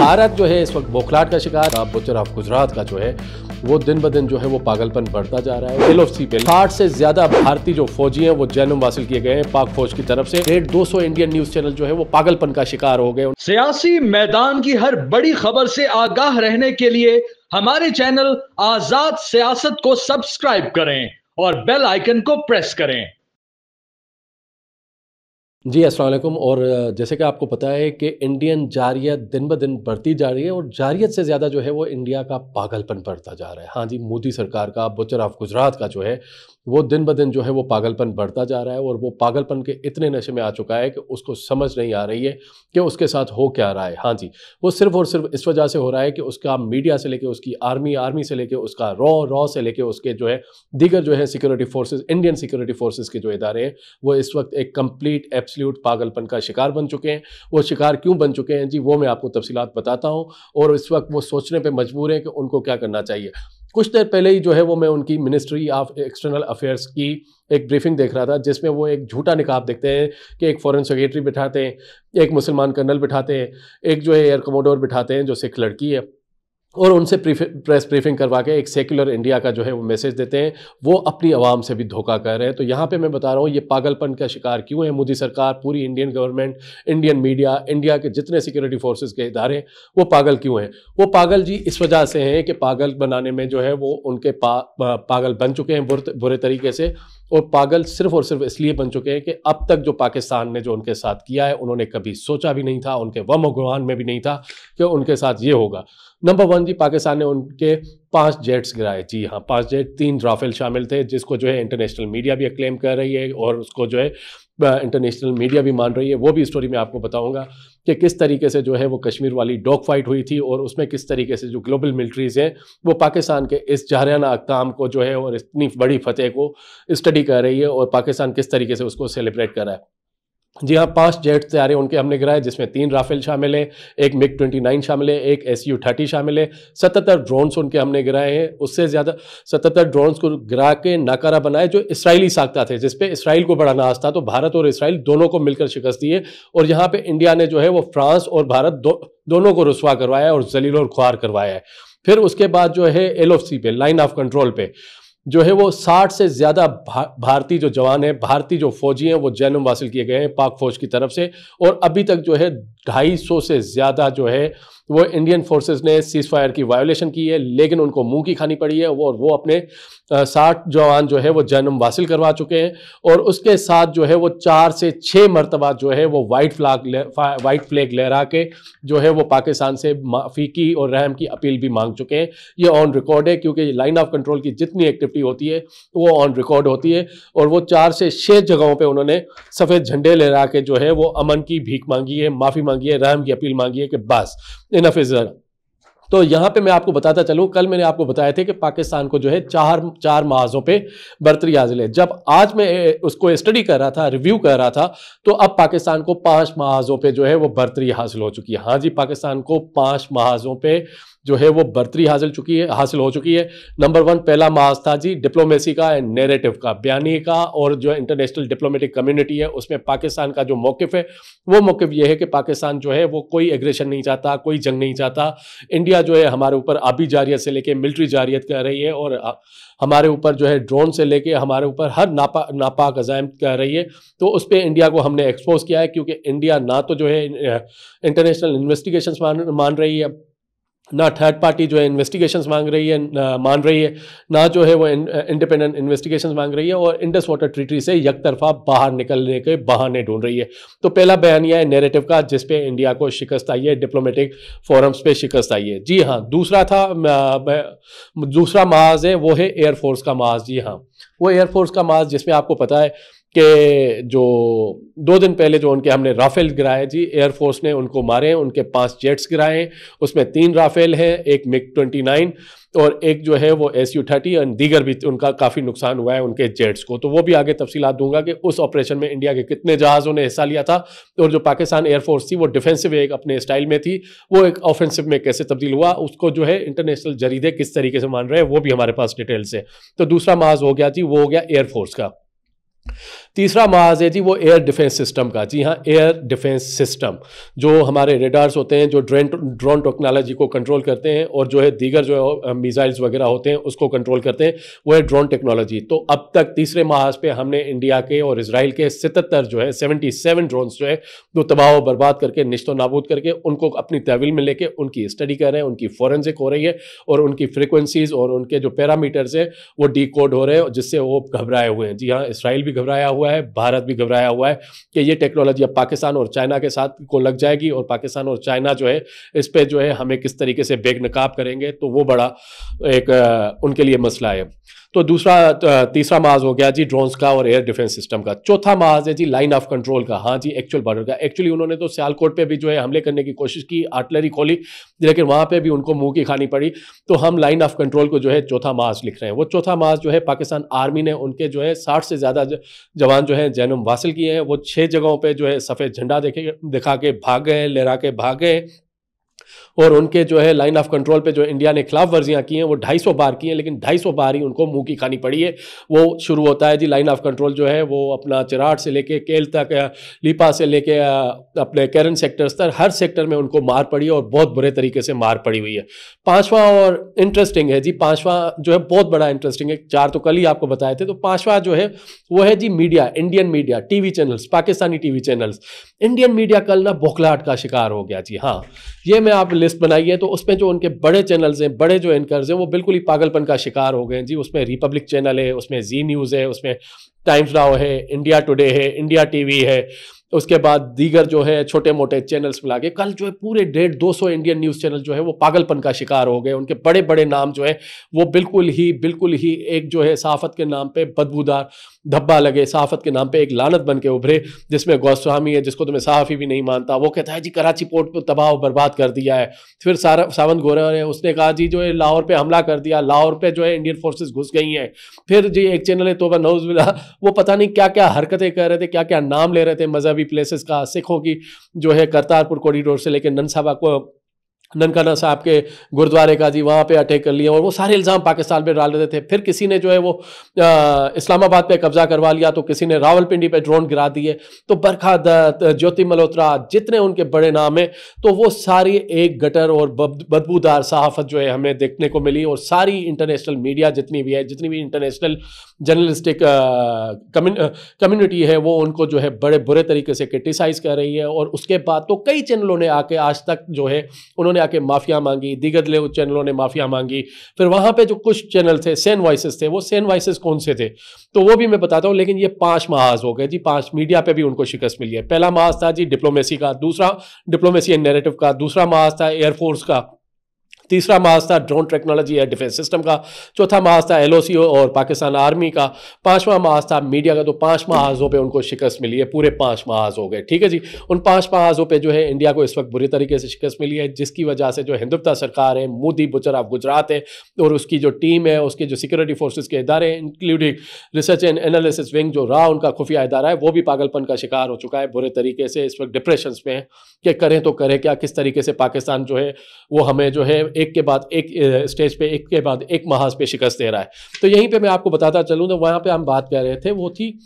भारत जो है इस वक्त बौखलाहट का शिकार, बुचर ऑफ गुजरात का जो है वो दिन ब दिन जो है वो पागलपन बढ़ता जा रहा है। LOC पे 60 से ज्यादा भारतीय जो फौजी हैं वो जन्म हासिल किए गए हैं पाक फौज की तरफ से। 150 इंडियन न्यूज चैनल जो है वो पागलपन का शिकार हो गए। सियासी मैदान की हर बड़ी खबर से आगाह रहने के लिए हमारे चैनल आजाद सियासत को सब्सक्राइब करें और बेल आइकन को प्रेस करें। जी अस्सलाम वालेकुम। और जैसे कि आपको पता है कि इंडियन जारियत दिन ब दिन बढ़ती जा रही है और जारियत से ज़्यादा जो है वो इंडिया का पागलपन बढ़ता जा रहा है। हाँ जी, मोदी सरकार का बुचर ऑफ गुजरात का जो है वो दिन ब दिन जो है वो पागलपन बढ़ता जा रहा है और वो पागलपन के इतने नशे में आ चुका है कि उसको समझ नहीं आ रही है कि उसके साथ हो क्या रहा है। हाँ जी, वो सिर्फ और सिर्फ इस वजह से हो रहा है कि उसका मीडिया से लेके उसकी आर्मी से लेके उसका रॉ से लेके उसके जो है दीगर जो है security forces, Indian security forces के जो इदारे हैं वो इस वक्त एक कंप्लीट एब्सोल्यूट पागलपन का शिकार बन चुके हैं। वो शिकार क्यों बन चुके हैं जी, वो मैं आपको तफसीलात बताता हूँ और इस वक्त वो सोचने पर मजबूर हैं कि उनको क्या करना चाहिए। कुछ देर पहले ही जो है वो मैं उनकी मिनिस्ट्री ऑफ एक्सटर्नल अफेयर्स की एक ब्रीफिंग देख रहा था जिसमें वो एक झूठा निकाब देखते हैं कि एक फॉरेन सेक्रेटरी बिठाते हैं, एक मुसलमान कर्नल बिठाते हैं, एक जो है एयर कमोडोर बिठाते हैं जो सिख लड़की है और उनसे प्रेस ब्रीफिंग करवा के एक सेक्युलर इंडिया का जो है वो मैसेज देते हैं। वो अपनी आवाम से भी धोखा कर रहे हैं। तो यहाँ पे मैं बता रहा हूँ ये पागलपन का शिकार क्यों है मोदी सरकार, पूरी Indian government, Indian media, India के जितने सिक्योरिटी फोर्सेस के इदारे वो पागल क्यों हैं। वो पागल जी इस वजह से हैं कि पागल बनाने में जो है वो उनके पागल बन चुके हैं बुरे तरीके से। और पागल सिर्फ और सिर्फ इसलिए बन चुके हैं कि अब तक जो पाकिस्तान ने जो उनके साथ किया है उन्होंने कभी सोचा भी नहीं था, उनके वहम में भी नहीं था कि उनके साथ ये होगा। नंबर 1 जी, पाकिस्तान ने उनके 5 जेट्स गिराए। जी हाँ, 5 जेट, 3 राफेल शामिल थे जिसको जो है इंटरनेशनल मीडिया भी क्लेम कर रही है और उसको जो है इंटरनेशनल मीडिया भी मान रही है। वो भी स्टोरी मैं आपको बताऊंगा कि किस तरीके से जो है वो कश्मीर वाली डॉग फाइट हुई थी और उसमें किस तरीके से जो ग्लोबल मिलिट्रीज हैं वो पाकिस्तान के इस जाहिराना काम को जो है और इतनी बड़ी फतेह को स्टडी कर रही है और पाकिस्तान किस तरीके से उसको सेलिब्रेट कर रहा है। जी हाँ, 5 जेट तैयारे उनके हमने गिराए जिसमें 3 राफेल शामिल है, एक MiG-29 शामिल है, एक Su-30 शामिल है, 77 ड्रोन्स उनके हमने गिराए हैं। उससे ज़्यादा 77 ड्रोन्स को गिरा के नाकारा बनाए जो इसराइली साख्ता थे, जिसपे इसराइल को बड़ा नाज था। तो भारत और इसराइल दोनों को मिलकर शिकस्त दी है और यहाँ पे इंडिया ने जो है वो फ्रांस और भारत दोनों को रुसवा करवाया और जलील और ख्वार करवाया है। फिर उसके बाद जो है LOC पे, लाइन ऑफ कंट्रोल पे जो है वो 60 से ज़्यादा भारतीय जो जवान हैं, भारतीय जो फौजी हैं वो जन्म हासिल किए गए हैं पाक फौज की तरफ से। और अभी तक जो है 250 से ज़्यादा जो है वो इंडियन फोर्सेस ने सीज फायर की वायोलेशन की है, लेकिन उनको मुंह की खानी पड़ी है। वो अपने 60 जवान जो है वो जन्म हासिल करवा चुके हैं और उसके साथ जो है वो 4 से 6 मरतबा जो है वो वाइट फ्लैग लहरा के जो है वो पाकिस्तान से माफ़ी की और रहम की अपील भी मांग चुके हैं। ये ऑन रिकॉर्ड है क्योंकि लाइन ऑफ कंट्रोल की जितनी एक्टिविटी होती है वो ऑन रिकॉर्ड होती है और वो 4 से 6 जगहों पे उन्होंने सफ़ेद झंडे लहरा के जो है वो अमन की भीख मांगी है, माफ़ी मांगी है, रहम की अपील मांगी है कि बस इनफ इज़ इनफ। तो यहाँ पे मैं आपको बताता चलूँ, कल मैंने आपको बताया था कि पाकिस्तान को जो है चार महाजों पे बर्तरी हासिल है। जब आज मैं उसको स्टडी कर रहा था, रिव्यू कर रहा था, तो अब पाकिस्तान को 5 महाजों पे जो है वो बर्तरी हासिल हो चुकी है। हाँ जी, पाकिस्तान को 5 महाजों पे जो है वो बर्तरी हासिल हो चुकी है। नंबर 1 पहला महाज था जी डिप्लोमेसी का एंड नैरेटिव का, बयानी का, और जो इंटरनेशनल डिप्लोमेटिक कम्युनिटी है उसमें पाकिस्तान का जो मौक़िफ़ है वो मौक़िफ़ ये है कि पाकिस्तान जो है वो कोई एग्रेशन नहीं चाहता, कोई जंग नहीं चाहता। इंडिया जो है हमारे ऊपर आबी जारियत से लेके मिलिट्री जारियत कर रही है और हमारे ऊपर जो है ड्रोन से लेके हमारे ऊपर हर नापाक अज़ाइम कर रही है। तो उस पर इंडिया को हमने एक्सपोज किया है क्योंकि इंडिया ना तो जो है इंटरनेशनल इन्वेस्टिगेशंस मान रही है, ना थर्ड पार्टी जो है इन्वेस्टिगेशंस मान रही है, ना जो है वो इंडिपेंडेंट इन्वेस्टिगेशंस मांग रही है और इंडस वाटर ट्रीटी से यकतरफा बाहर निकलने के बहाने ढूंढ रही है। तो पहला बयानिया है नैरेटिव का जिस पे इंडिया को शिकस्त आई है, डिप्लोमेटिक फोरम्स पे शिकस्त आई है। जी हाँ, दूसरा महाज है वो है एयरफोर्स का महाज। जी हाँ, वो एयरफोर्स का महाज जिसमें आपको पता है कि जो 2 दिन पहले जो उनके हमने राफेल गिराए जी, एयरफोर्स ने उनको मारे हैं, उनके 5 जेट्स गिराए हैं, उसमें 3 राफेल हैं, एक MiG-29 और एक जो है वो Su-30 और दीगर भी उनका काफ़ी नुकसान हुआ है उनके जेट्स को। तो वो भी आगे तफसीलात दूंगा कि उस ऑपरेशन में इंडिया के कितने जहाज़ों ने हिस्सा लिया था और जो पाकिस्तान एयरफोर्स थी वो डिफेंसिव एक अपने स्टाइल में थी, वो एक ऑफेंसिव में कैसे तब्दील हुआ उसको जो है इंटरनेशनल जरीदे किस तरीके से मान रहे हैं वो भी हमारे पास डिटेल्स है। तो दूसरा महाज हो गया जी, वो हो गया एयरफोर्स का। तीसरा महाज है जी वो एयर डिफेंस सिस्टम का। जी हाँ, एयर डिफेंस सिस्टम, जो हमारे रेडार्स होते हैं, जो ड्रोन टेक्नोलॉजी को कंट्रोल करते हैं, और जो है दीगर जो मिसाइल्स वगैरह होते हैं उसको कंट्रोल करते हैं, वो है ड्रोन टेक्नोलॉजी। तो अब तक तीसरे महाज पे हमने इंडिया के और इसराइल के 77 जो है 77 ड्रोन्स जो है वो तबाह और बर्बाद करके, निश्तो नाबूद करके, उनको अपनी तहवील में लेके उनकी स्टडी कर रहे हैं, उनकी फोरेंसिक हो रही है, और उनकी फ्रिक्वेंसीज और उनके जो पैरामीटर्स है वो डीकोड हो रहे हैं, जिससे वो घबराए हुए हैं। जी हाँ, इसराइल भी घबराया हुआ है, भारत भी घबराया हुआ है कि ये टेक्नोलॉजी अब पाकिस्तान और चाइना के साथ को लग जाएगी, और पाकिस्तान और चाइना जो है इस पे जो है हमें किस तरीके से बेनकाब करेंगे, तो वो बड़ा एक उनके लिए मसला है। तो तीसरा महाज हो गया जी ड्रोन्स का और एयर डिफेंस सिस्टम का। चौथा महाज है जी लाइन ऑफ कंट्रोल का। हाँ जी, एक्चुअल बॉर्डर का। एक्चुअली उन्होंने तो सियालकोट पे भी जो है हमले करने की कोशिश की, आर्टिलरी खोली, लेकिन वहां पे भी उनको मुंह की खानी पड़ी। तो हम लाइन ऑफ कंट्रोल को जो है चौथा महाज लिख रहे हैं। वो चौथा महाज जो है पाकिस्तान आर्मी ने उनके जो है 60 से ज़्यादा जवान जो है जन्म हासिल किए हैं। वो 6 जगहों पर जो है सफ़ेद झंडा दिखा के भाग गए, लहरा के भाग गए, और उनके जो है लाइन ऑफ कंट्रोल पे जो इंडिया ने खिलाफ वर्जियां की हैं वो 250 बार की हैं, लेकिन 250 बार ही उनको मुंह की खानी पड़ी है। वो शुरू होता है जी लाइन ऑफ कंट्रोल जो है वो अपना चिराट से लेके केल तक, लीपा से लेके अपने कैरन सेक्टर्स तक, हर सेक्टर में उनको मार पड़ी है, और बहुत बुरे तरीके से मार पड़ी हुई है। पांचवा और इंटरेस्टिंग है जी, पांचवा जो है बहुत बड़ा इंटरेस्टिंग है। 4 तो कल ही आपको बताए थे, तो पांचवा जो है वो है जी media, Indian media, TV channels, Pakistani TV channels. Indian media कल ना बौखलाहट का शिकार हो गया जी। हाँ, ये मैं आप लिस्ट बनाई है, तो उसमें जो उनके बड़े चैनल्स हैं, बड़े जो एंकर्स हैं, वो बिल्कुल ही पागलपन का शिकार हो गए हैं जी। उसमें रिपब्लिक चैनल है, उसमें जी न्यूज़ है, उसमें टाइम्स नाउ है, इंडिया टुडे है, इंडिया टीवी है, उसके बाद दीगर जो है छोटे मोटे चैनल्स मिला के कल जो है पूरे 150-200 इंडियन न्यूज़ चैनल जो है वो पागलपन का शिकार हो गए। उनके बड़े बड़े नाम जो है वो बिल्कुल ही एक जो है सहाफ़त के नाम पे बदबूदार धब्बा लगे, सहाफ़त के नाम पे एक लानत बन के उभरे, जिसमें गोस्वामी है, जिसको तो मैं सहाफ़ी भी नहीं मानता, वो कहता है जी कराची पोर्ट पर तबाह और बर्बाद कर दिया है। फिर सावंत गोरा है, उसने कहा जी जो है लाहौर पे हमला कर दिया, लाहौर पे जो है इंडियन फोर्सेस घुस गई हैं। फिर जी एक चैनल है तोबा नौज़बिल्ला, वो पता नहीं क्या क्या हरकतें कर रहे थे, क्या क्या नाम ले रहे थे मजहबी प्लेसेस का, सिखों की जो है करतारपुर कॉरिडोर से लेकर ननसाबा को, ननकाना साहब के गुरुद्वारे का जी, वहाँ पे अटैक कर लिया, और वो सारे इल्ज़ाम पाकिस्तान पे डाल रहे थे। फिर किसी ने जो है वो इस्लामाबाद पे कब्जा करवा लिया, तो किसी ने रावलपिंडी पे ड्रोन गिरा दिए। तो बरखा दत्त, ज्योति मल्होत्रा, जितने उनके बड़े नाम हैं, तो वो सारी एक गटर और बदबूदार सहाफ़त जो है हमें देखने को मिली। और सारी इंटरनेशनल मीडिया जितनी भी है, जितनी भी इंटरनेशनल जर्नलिस्टिक कम्युनिटी है, वो उनको जो है बड़े बुरे तरीके से क्रिटिसाइज़ कर रही है। और उसके बाद तो कई चैनलों ने आके आज तक जो है उन्होंने आके माफिया मांगी, दीगर चैनलों ने माफिया मांगी। फिर वहां पे जो कुछ चैनल थे, सेन वॉइसेस थे, वो सेन वॉइसेस कौन से थे तो वो भी मैं बताता हूं। लेकिन ये 5 महाज हो गए जी, 5 मीडिया पे भी उनको शिकस्त मिली है। पहला महाज था जी डिप्लोमेसी का, दूसरा डिप्लोमेसी एंड नैरेटिव का, दूसरा महाज था एयरफोर्स का, तीसरा महाज था ड्रोन टेक्नोलॉजी या डिफेंस सिस्टम का, चौथा महाज था LOC और पाकिस्तान आर्मी का, पांचवा महाज था मीडिया का। तो 5 महाजों पे उनको शिकस्त मिली है, पूरे 5 महाज हो गए। ठीक है जी, उन 5 महाजों पे जो है इंडिया को इस वक्त बुरी तरीके से शिकस्त मिली है, जिसकी वजह से जो हिंदुत्व सरकार है, मोदी बुचर ऑफ गुजरात है, और उसकी जो टीम है, उसके जो सिक्योरिटी फोर्सेज के इदारे, including research and analysis wing जो रहा उनका खुफिया इदारा है, वो भी पागलपन का शिकार हो चुका है बुरे तरीके से। इस वक्त डिप्रेशन में है कि करें तो करें क्या, किस तरीके से पाकिस्तान जो है वो हमें जो है एक के बाद एक स्टेज पे, एक के बाद एक महाज पे शिकस्त दे रहा है। तो यहीं पे मैं आपको बताता चलूँ, तो वहाँ पे हम बात कर रहे थे, वो थी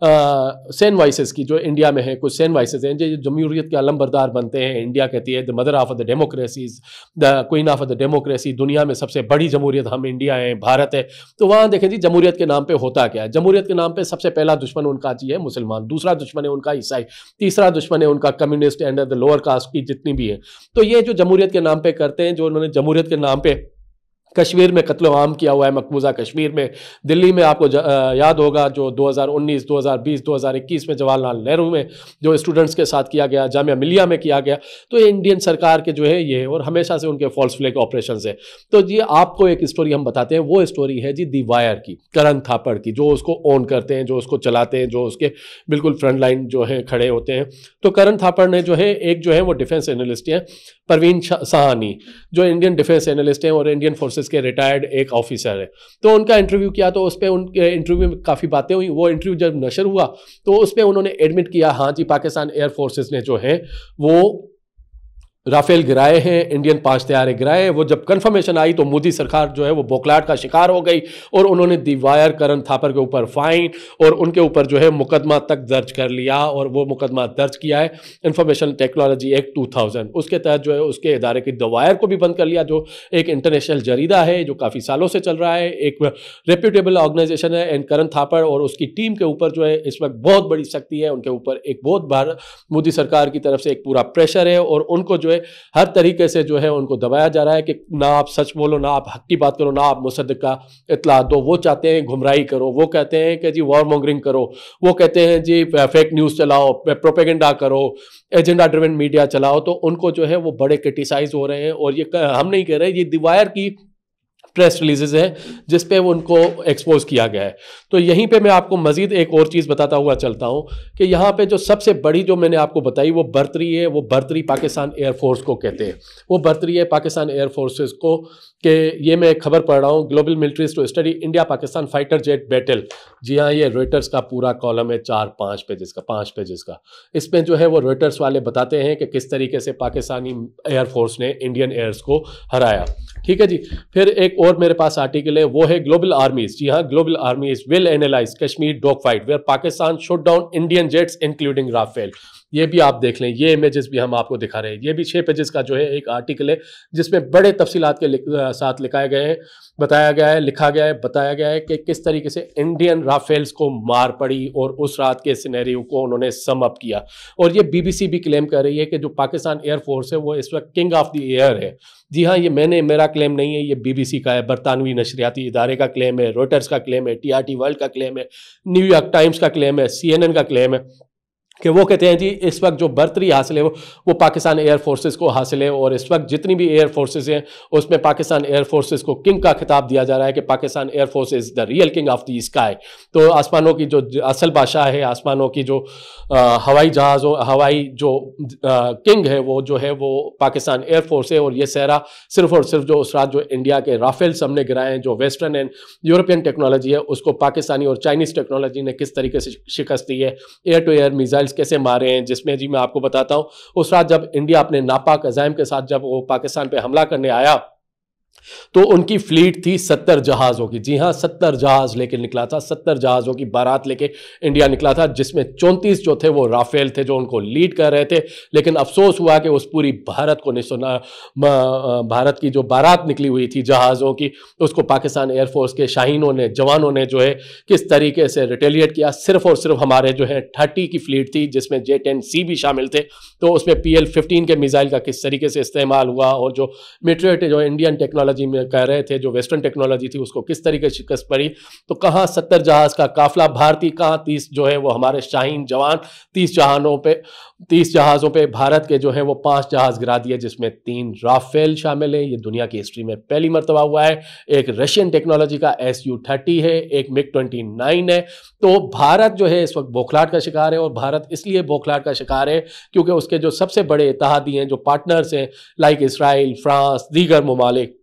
सेन वॉइसेस की, जो इंडिया में है कुछ सेन वॉइसेस हैं जो जमहूरियत के अलमबरदार बनते हैं। इंडिया कहती है the mother of the democracies, the queen of the democracy, दुनिया में सबसे बड़ी जमहूरियत हम इंडिया है, भारत है। तो वहाँ देखें जी जमहूरियत के नाम पे होता क्या है। जमहूरियत के नाम पे सबसे पहला दुश्मन उनका जी है मुसलमान, दूसरा दुश्मन है उनका ईसाई, तीसरा दुश्मन है उनका communist and the lower caste की जितनी भी है। तो ये जो जमहूरियत के नाम पे करते हैं, जो उन्होंने जमहूरियत के नाम पे कश्मीर में कत्ल आम किया हुआ है, मकबूजा कश्मीर में, दिल्ली में आपको याद होगा जो 2019, 2020, 2021 में जवाहरलाल नेहरू में जो स्टूडेंट्स के साथ किया गया, जामिया मिलिया में किया गया। तो ये इंडियन सरकार के जो है ये, और हमेशा से उनके फॉल्स फ्लैग ऑपरेशन है। तो जी आपको एक स्टोरी हम बताते हैं, वो स्टोरी है जी दी वायर की, करण थापड़ की, जो उसको ऑन करते हैं, जो उसको चलाते हैं, जो उसके बिल्कुल फ्रंट लाइन जो है खड़े होते हैं। तो करण थापड़ ने जो है एक जो है वो डिफेंस एनालिस्ट है, परवीन साहनी, जो इंडियन डिफेंस एनालिस्ट हैं और इंडियन फोर्सेस के रिटायर्ड एक ऑफिसर है। तो उनका इंटरव्यू किया, तो उस पर उनके इंटरव्यू में काफ़ी बातें हुई। वो इंटरव्यू जब नशर हुआ तो उस पर उन्होंने एडमिट किया, हाँ जी पाकिस्तान एयर फोर्सेस ने जो है वो राफेल गिराए हैं, इंडियन 5 तैयारे गिराए हैं। वो जब कंफर्मेशन आई तो मोदी सरकार जो है वो बौखलाहट का शिकार हो गई और उन्होंने दीवार करण थापर के ऊपर फाइन और उनके ऊपर जो है मुकदमा तक दर्ज कर लिया, और वो मुकदमा दर्ज किया है इंफॉर्मेशन टेक्नोलॉजी एक्ट 2000 उसके तहत जो है उसके इदारे की दवायर को भी बंद कर लिया, जो एक इंटरनेशनल जरीदा है जो काफ़ी सालों से चल रहा है, एक रेप्यूटेबल ऑर्गेनाइजेशन है। एंड करण थापर और उसकी टीम के ऊपर जो है इस वक्त बहुत बड़ी सख्ती है, उनके ऊपर एक बहुत बार मोदी सरकार की तरफ से एक पूरा प्रेशर है और उनको जो है हर तरीके से जो है उनको दबाया जा रहा है कि ना आप सच बोलो, ना आप हक की बात करो, ना आप मुसद्दिक का इतला दो। वो चाहते हैं गुमराही करो, वो कहते हैं कि जी वॉर मॉन्गरिंग करो, वो कहते हैं जी फेक न्यूज़ चलाओ, प्रोपेगेंडा करो, एजेंडा ड्रिवन मीडिया चलाओ। तो उनको जो है वो बड़े क्रिटिसाइज हो रहे हैं। और ये हम नहीं कह रहे, ये दीवार की प्रेस रिलीजेज है जिस पे वो उनको एक्सपोज किया गया है। तो यहीं पे मैं आपको मजीद एक और चीज़ बताता हुआ चलता हूँ कि यहाँ पे जो सबसे बड़ी जो मैंने आपको बताई वो बर्तरी है, वो बर्तरी पाकिस्तान एयरफोर्स को कहते हैं। वो बर्तरी है पाकिस्तान एयरफोर्सेस को कि ये मैं खबर पढ़ रहा हूँ, global militaries to study India Pakistan fighter jet battle. जी हाँ, ये रॉयटर्स का पूरा कॉलम है 4-5 पेजेस का, 5 पेजेस का। इसमें जो है वो रॉयटर्स वाले बताते हैं कि किस तरीके से पाकिस्तानी एयरफोर्स ने इंडियन एयर्स को हराया। ठीक है जी। फिर एक और मेरे पास आर्टिकल है, वो है ग्लोबल आर्मीज। जी हाँ, global armies will analyse Kashmir dog fight where Pakistan shoot down Indian jets including Rafale. ये भी आप देख लें, ये इमेजेस भी हम आपको दिखा रहे हैं। ये भी 6 पेजेस का जो है एक आर्टिकल है जिसमें बड़े तफसीलात के साथ लिखाए गए हैं, बताया गया है, लिखा गया है, बताया गया है कि किस तरीके से इंडियन राफेल्स को मार पड़ी और उस रात के सिनेरियो को उन्होंने सम अप किया। और ये BBC भी क्लेम कर रही है कि जो पाकिस्तान एयरफोर्स है वो इस वक्त किंग ऑफ द एयर है। जी हाँ, ये मेरा क्लेम नहीं है, ये BBC का है, बरतानवी नशरियाती इदारे का क्लेम है, रॉयटर्स का क्लेम है, TRT वर्ल्ड का क्लेम है, न्यूयॉर्क टाइम्स का क्लेम है, CNN का क्लेम है कि वो कहते हैं जी इस वक्त जो बर्तरी हासिल है वो पाकिस्तान एयर फोर्सेस को हासिल है। और इस वक्त जितनी भी एयर फोर्सेस हैं उसमें पाकिस्तान एयर फोर्सेस को किंग का खिताब दिया जा रहा है कि Pakistan air force is the real king of the sky. तो आसमानों की जो असल बादशाह है, आसमानों की जो हवाई जहाज़ों हवाई जो किंग है वो पाकिस्तान एयर फोर्स है। और ये सहरा सिर्फ और सिर्फ जो उस रात जो इंडिया के राफेल्स हमने गिराए हैं, जो वेस्टर्न एंड यूरोपियन टेक्नोलॉजी है उसको पाकिस्तानी और चाइनीज़ टेक्नोलॉजी ने किस तरीके से शिकस्त दी है, एयर टू एयर मिसाइल कैसे मारे हैं। जिसमें जी मैं आपको बताता हूं, उस रात जब इंडिया अपने नापाक अज़ाइम के साथ जब वो पाकिस्तान पे हमला करने आया तो उनकी फ्लीट थी 70 जहाज़ों की। जी हाँ, 70 जहाज़ लेके निकला था, 70 जहाज़ों की बारात लेके इंडिया निकला था, जिसमें 34 जो थे वो राफेल थे जो उनको लीड कर रहे थे। लेकिन अफसोस हुआ कि उस पूरी भारत को नहीं सुना, भारत की जो बारात निकली हुई थी जहाज़ों की उसको पाकिस्तान एयरफोर्स के शाहीनों ने, जवानों ने जो है किस तरीके से रिटेलिएट किया। सिर्फ और सिर्फ हमारे जो है 30 की फ्लीट थी जिसमें J-10C भी शामिल थे, तो उसमें PL-15 के मिसाइल का किस तरीके से इस्तेमाल हुआ और जो मेट्रियोट जो इंडियन टेक्नोलॉजी में कह रहे थे, जो वेस्टर्न टेक्नोलॉजी थी उसको किस तरीके से शिकस्त पड़ी। तो कहाँ 70 जहाज़ का काफिला भारतीय, कहाँ 30 जो है वो हमारे शाहीन जवान, 30 जहाज़ों पे भारत के जो है वो 5 जहाज़ गिरा दिए जिसमें 3 राफेल शामिल है। ये दुनिया की हिस्ट्री में पहली मरतबा हुआ है। एक रशियन टेक्नोलॉजी का Su-30 है, एक MiG-29 है। तो भारत जो है इस वक्त बौखलाहट का शिकार है। और भारत इसलिए बौखलाहट का शिकार है क्योंकि उसके जो सबसे बड़े इत्तेहादी हैं, जो पार्टनर्स हैं लाइक इसराइल, फ्रांस, दीगर ममालिक,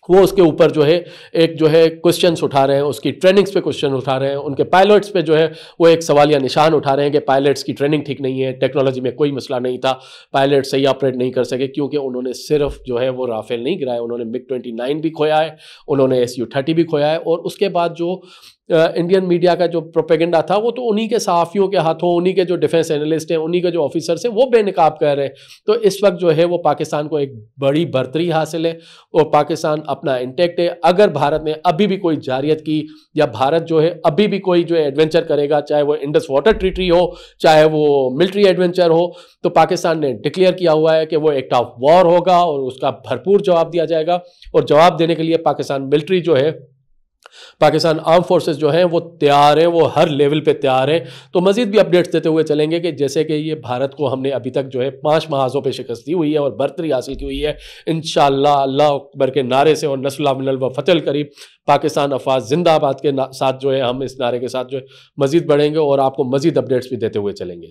वो उसके ऊपर जो है एक जो है क्वेश्चंस उठा रहे हैं, उसकी ट्रेनिंग्स पे क्वेश्चन उठा रहे हैं, उनके पायलट्स पे जो है वो एक सवालिया निशान उठा रहे हैं कि पायलट्स की ट्रेनिंग ठीक नहीं है, टेक्नोलॉजी में कोई मसला नहीं था, पायलट सही ऑपरेट नहीं कर सके क्योंकि उन्होंने सिर्फ जो है वो राफेल नहीं गिराए, उन्होंने MiG-29 भी खोया है, उन्होंने Su-30 भी खोया है। और उसके बाद जो इंडियन मीडिया का जो प्रोपेगेंडा था वो तो उन्हीं के सहाफ़ियों के हाथों, उन्हीं के जो डिफेंस एनालिस्ट हैं, उन्हीं के जो ऑफिसर्स हैं वो बेनकाब कर रहे हैं। तो इस वक्त जो है वो पाकिस्तान को एक बड़ी बर्तरी हासिल है और पाकिस्तान अपना इंटैक्ट है। अगर भारत ने अभी भी कोई जारियत की या भारत जो है अभी भी कोई जो है एडवेंचर करेगा, चाहे वो इंडस वाटर ट्रीटी हो, चाहे वो मिलिट्री एडवेंचर हो, तो पाकिस्तान ने डिक्लेयर किया हुआ है कि वो एक्ट ऑफ वॉर होगा और उसका भरपूर जवाब दिया जाएगा। और जवाब देने के लिए पाकिस्तान मिलिट्री जो है, पाकिस्तान आर्म फोर्सेस जो हैं वो तैयार हैं, वो हर लेवल पे तैयार हैं। तो मजीद भी अपडेट्स देते हुए चलेंगे कि जैसे कि ये भारत को हमने अभी तक जो है 5 महाज़ों पे शिकस्त दी हुई है और बर्तरी हासिल की हुई है। इंशाअल्लाह अल्लाह अकबर के नारे से और नस्रुल्लाह मिनल व फतह करीब पाकिस्तान अफवाज जिंदाबाद के साथ जो है हम इस नारे के साथ जो है मजीद बढ़ेंगे और आपको मजीद अपडेट्स भी देते हुए चलेंगे।